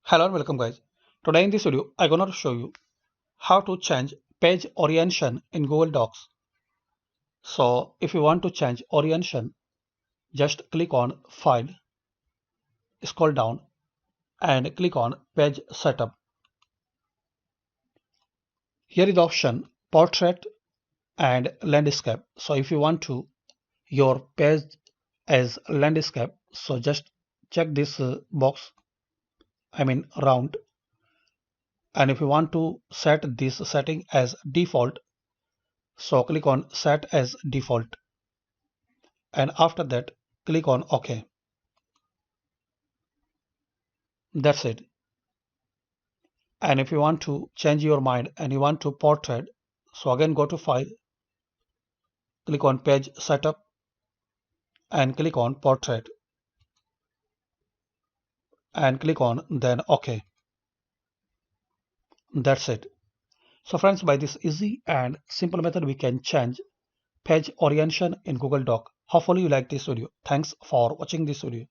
Hello and welcome guys. Today in this video I'm gonna show you how to change page orientation in Google Docs. So if you want to change orientation, just click on File, scroll down and click on Page Setup. Here is the option Portrait and Landscape. So if you want to your page as landscape, so just check this box, round, and if you want to set this setting as default, so click on Set as Default, and after that click on OK. That's it. And if you want to change your mind and you want to portrait, so again go to File, click on Page Setup and click on Portrait and click on then OK. That's it. So friends, by this easy and simple method we can change page orientation in Google Doc. Hopefully you like this video. Thanks for watching this video.